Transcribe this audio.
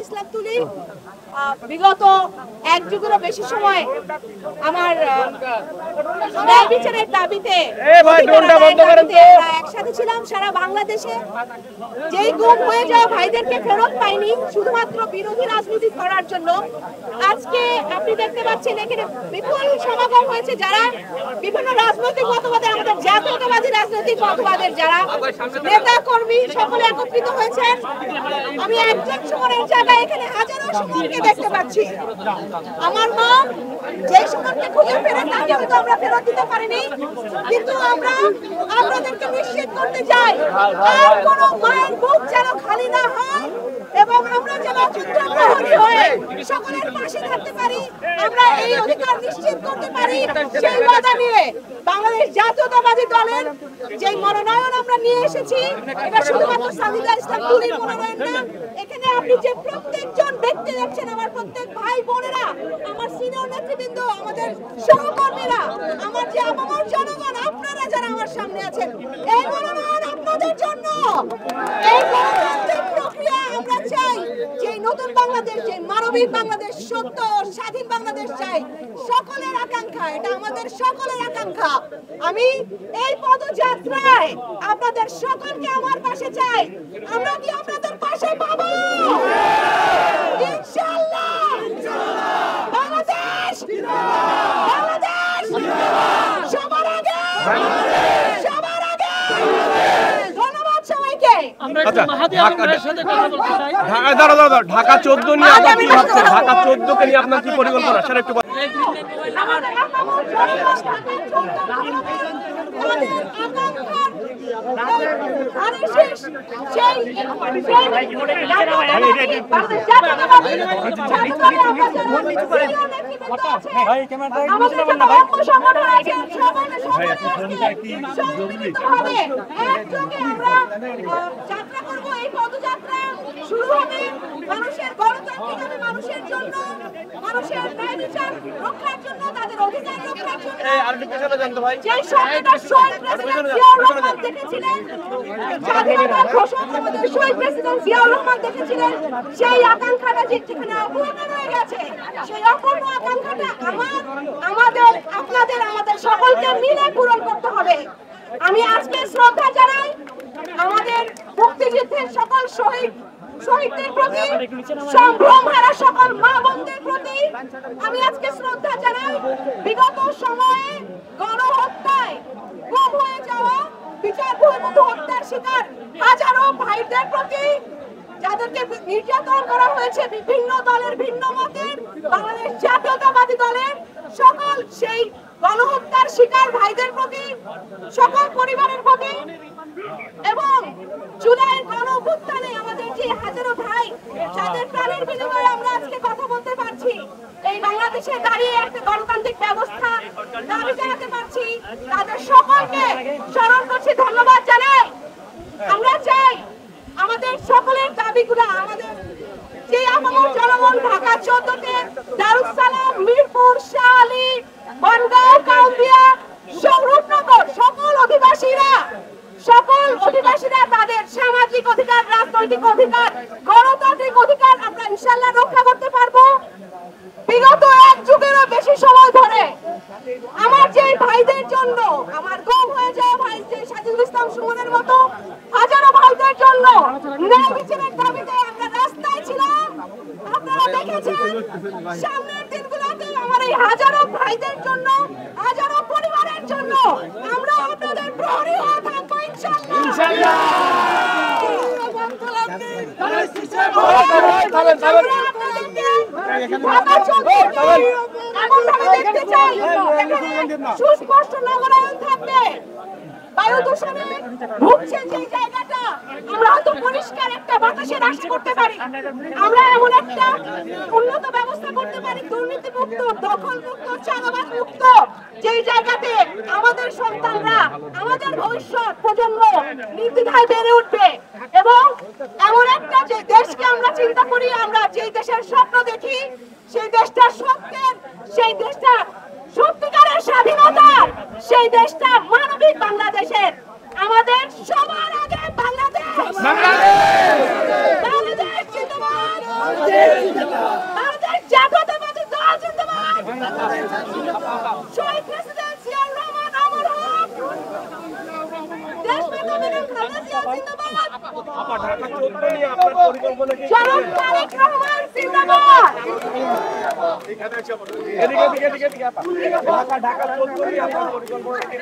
ইসলাম তুলি বিগত এক যুগেরও বেশি সময় আমার ন্যায় বিচারের দাবিতে একসাথে ছিলাম সারা বাংলাদেশে। যেই গুম হয়ে যাওয়া ভাইদেরকে ফেরত পাইনি শুধুমাত্র বিরোধী রাজনীতি করার জন্য। আজকে আপনি দেখতে পাচ্ছেন এখানে বিপুল সমাগম হয়েছে যারা বিভিন্ন রাজনৈতিক মতবাদের, আমাদের জাতীয়তাবাদী রাজনৈতিক মতবাদের যারা নেতা কর্মী সকলে একত্রিত হয়েছেন। আমি একজন সুমনের জায়গায় এখানে হাজারো সুমনকে দেখতে পাচ্ছি। আমার মা যে সুমনকে খুঁজে ফেরে তাকে হয়তো আমরা ফেরত দিতে পারিনি, কিন্তু আমরা আপনাদেরকে নিশ্চিত করতে চাই আর কোনো মায়ের বুক যেন খালি না হয় এবং আমরা যেন যুদ্ধপ্রহরী হয়ে সকলের পাশে থাকতে পারি, আমরা এই অধিকার নিশ্চিত করতে পারি। সেই ওয়াদা নিয়ে বাংলাদেশ জাতীয়তাবাদী দলের যে মনোনয়ন আমরা নিয়ে এসেছি, এটা শুধুমাত্র সাজিদা ইসলাম তুলির মনোনয়ন না, এখানে আপনি যে প্রত্যেকজন ব্যক্তি দেখছেন, আমার প্রত্যেক ভাই বোনেরা, আমার সিনিয়র নেতৃবৃন্দ, আমাদের সহকর্মীরা, আমার যে আপামর জনগণ, আপনারা যারা আমার সামনে আছেন, এই মনোনয়ন আপনাদের জন্য। এই গণতান্ত্রিক প্রক্রিয়া আমরা চাই, যে নতুন বাংলাদেশ, যে মানবিক বাংলাদেশ, সত্য স্বাধীন বাংলাদেশ চাই, সকলের আকাঙ্ক্ষা, এটা আমাদের সকলের আকাঙ্ক্ষা। আমি এই পদযাত্রায় আপনাদের সকলকে আমার পাশে চাই। আমরা কি আপনাদের পাশে পাবো? ইনশাআল্লাহ। বাংলাদেশ, বাংলাদেশ সবার আগে, সবার আগে। ধন্যবাদ সবাইকে। ঢাকা 14 নিয়ে আপনার কি ভাবছেন? ঢাকা 14 কে নিয়ে আপনার কি পরিকল্পনা সেটা একটু যাত্রা করবো। এই পদযাত্রা শুরু হবে মানুষের গণতান্ত্রিক, মানুষের জন্য, মানুষের ন্যায় বিচার রক্ষার জন্য, তাদের অধিকার রক্ষার জন্য। যে স্বপ্নটা শহীদ প্রেসিডেন্ট জিয়াউর রহমান দেখেছিলেন, স্বাধীনতা ঘোষক আমাদের শহীদ প্রেসিডেন্ট জিয়াউর রহমান দেখেছিলেন, সেই আকাঙ্ক্ষাটা যেখানে অপূর্ণ রয়ে গেছে, সেই অপূর্ণ আকাঙ্ক্ষাটা আমাদের, আপনাদের, আমাদের সকলকে মিলে পূরণ করতে হবে। আমি আজকে শ্রদ্ধা জানাই আমাদের মুক্তিযুদ্ধের সকল শহীদদের প্রতি, সম্ভ্রম হারা সকল মা বোনদের প্রতি আমি আজকে শ্রদ্ধা জানাই। বিগত সময়ে গণহত্যায় গুম হয়ে যাওয়া, বিচার বহির্ভূত হত্যার শিকার হাজারো ভাইদের প্রতি, যাদেরকে নির্যাতন করা হয়েছে বিভিন্ন দলের, ভিন্ন মতের, বাংলাদেশ জাতীয়তাবাদী দলের সকল সেই গণহত্যার শিকার ভাইদের প্রতি, সকল পরিবারের প্রতি, এবং জুলাইয়ের গণঅভ্যুত্থানে আমাদের যে হাজারো ভাই যাদের প্রাণের বিনিময়ে আমরা আজকে কথা বলতে পারছি, এই বাংলাদেশে দাঁড়িয়ে একটা গণতান্ত্রিক ব্যবস্থা দাবি জানাতে পারছি, তাদের সকলকে স্মরণ করছি, ধন্যবাদ জানাই। আমরা চাই আমাদের সকলের দাবিগুলো, আমাদের যে আমার জনগণ ঢাকা 14-তে দারুস সালাম, মিরপুর, শাহলী, বনগাঁও, কাউন্দিয়া, রূপনগর সকল অধিবাসীরা তাদের সামাজিক অধিকার, রাজনৈতিক অধিকার, গণতান্ত্রিক অধিকার আমরা ইনশাআল্লাহ রক্ষা করতে পারবো। বিগত এক যুগেরও বেশি সময় ধরে আমার যে ভাইদের জন্য, আমার গুম হয়ে যাওয়া ভাই যে সাজিদুল ইসলাম সুমনের মতো হাজারো ভাইদের জন্য ন্যায় বিচারের দাবিতে আমরা রাস্তায় ছিলাম। আপনারা দেখেছেন সামনের দিনগুলোতে আমার এই হাজারো ভাইদের জন্য, হাজারো পরিবারের জন্য আমরা আপনাদের প্রহরী হয়ে থাকবো ইনশাআল্লাহ। সুস্পষ্ট নগরায়ণ থাকবে, বায়ু দূষণে ভুগছে যে জায়গাটা, আমরা হয়তো পরিষ্কার একটা বাতাসের আশা করতে পারি, আমরা এমন একটা উন্নত ব্যবস্থা করতে পারি, দুর্নীতি মুক্ত, দখল মুক্ত, চাঁদাবাজ মুক্ত, যেই জায়গাতে আমাদের সন্তানরা, আমাদের ভবিষ্যৎ প্রজন্ম নির্দ্বিধায় বেড়ে উঠবে। এবং এমন একটা যে দেশকে আমরা চিন্তা করি, আমরা যেই দেশের স্বপ্ন দেখি, সেই দেশটা সত্যের, সেই দেশটা সত্যিকারের স্বাধীনতার, সেই দেশটা মানবিক বাংলাদেশের। আমাদের সবার আগে বাংলাদেশ, বাংলাদেশ জিন্দাবাদ। ভারতের জাতীয়তাবাদী দল জিন্দাবাদ। শহীদ প্রেসিডেন্ট জিয়াউর রহমান অমর হোক। দেশপ্রেমিক বেগম খালেদা জিয়া জিন্দাবাদ। আপা ঢাকা 14 নিয়ে আপনার পরিকল্পনা কি? জনাব তারেক রহমান জিন্দাবাদ। এদিকে আপা। ঢাকা 14 নিয়ে আপনার পরিকল্পনা কি?